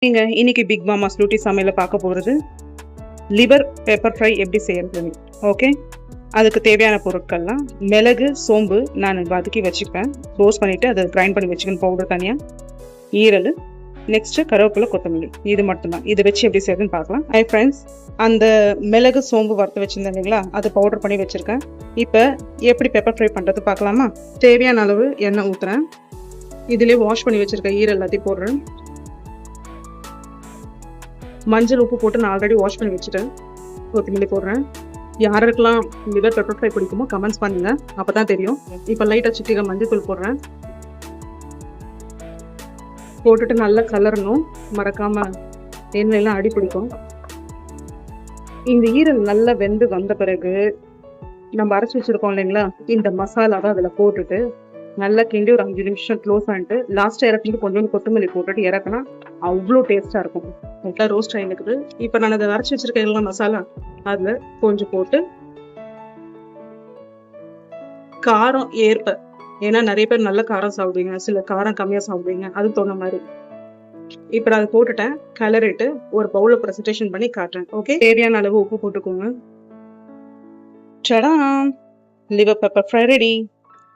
நீங்க இன்னைக்கு பிக் மாமா ஸ்லூட்டி சமையல பார்க்க போகிறது லிவர் பெப்பர் ஃப்ரை எப்படி செய்யறதுன்னு. ஓகே, அதுக்கு தேவையான பொருட்கள்லாம் மிளகு, சோம்பு நான் வதக்கி வச்சுப்பேன். ரோஸ்ட் பண்ணிவிட்டு அதை கிரைண்ட் பண்ணி வச்சுக்கணும் பவுடர் தனியாக. ஈரல், நெக்ஸ்ட்டு கருவேப்பிலை, கொத்தமல்லி, இது மட்டும்தான். இதை வச்சு எப்படி செய்யறதுன்னு பார்க்கலாம். ஹை ஃப்ரெண்ட்ஸ், அந்த மிளகு சோம்பு வறுத்து வச்சுருந்தேன் இல்லைங்களா, அதை பவுடர் பண்ணி வச்சுருக்கேன். இப்போ எப்படி பெப்பர் ஃப்ரை பண்ணுறது பார்க்கலாமா? தேவையான அளவு எண்ணெய் ஊற்றுறேன். இதிலே வாஷ் பண்ணி வச்சுருக்கேன் ஈரல் எல்லாத்தையும் போடுறேன். மஞ்சள், உப்பு போட்டு நான் ஆல்ரெடி வாஷ் பண்ணி வச்சுட்டேன். கொத்தமல்லி போடுறேன். யாருக்கெல்லாம் லிவர் பெப்பர் ஃப்ரை பிடிக்குமோ கமெண்ட்ஸ் பண்ணுங்க, அப்போ தான் தெரியும். இப்போ லைட்டாக சிட்டிகை மஞ்சள் தூள் போடுறேன். போட்டுட்டு நல்லா கலரணும், மறக்காம எண்ணெயெல்லாம் அடி பிடிக்கும். இந்த ஈரல் நல்லா வெந்து வந்த பிறகு நம்ம அரைச்சி வச்சிருக்கோம் இல்லைங்களா, இந்த மசாலாவை அதில் போட்டுட்டு நல்லா கிண்டி ஒரு 5 நிமிஷம் க்ளோஸ் பண்ணிட்டு லாஸ்ட்டாக இறக்கிட்டு கொஞ்சோண்டு கொத்தமல்லி போட்டுட்டு இறக்குனா அவ்வளோ டேஸ்ட்டாக இருக்கும். நல்லா ரோஸ்ட் ஆகிருக்குது. இப்போ நான் அதை அரைச்சி வச்சிருக்கேன் எல்லாம் மசாலா, அதில் கொஞ்சம் போட்டு காரம் ஏற்ப, ஏன்னா நிறைய பேர் நல்ல காரம் சாப்பிடுவீங்க, சில காரம் கம்மியாக சாப்பிடுவீங்க, அது தோண மாதிரி. இப்போ நான் அதை போட்டுட்டேன். கலரிட்டு ஒரு பவுலில் ப்ரெசன்டேஷன் பண்ணி காட்டுறேன். ஓகே, தேவையான அளவு உப்பு போட்டுக்கோங்க. சடா, liver pepper fry ready.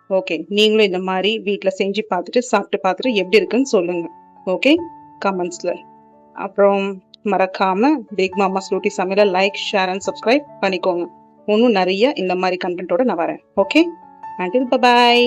Okay, நீங்களும் இந்த மாதிரி வீட்டில் செஞ்சு பார்த்துட்டு சாப்பிட்டு பார்த்துட்டு எப்படி இருக்குன்னு சொல்லுங்கள். ஓகே, கமெண்ட்ஸில். அப்புறம் மறக்காமல் பிக் மாமா ஸ்லூட்டி சமையலை லைக், ஷேர் அண்ட் சப்ஸ்கிரைப் பண்ணிக்கோங்க. இன்னும் நிறைய இந்த மாதிரி கண்டென்ட்டோட நான் வரேன். Okay, until by.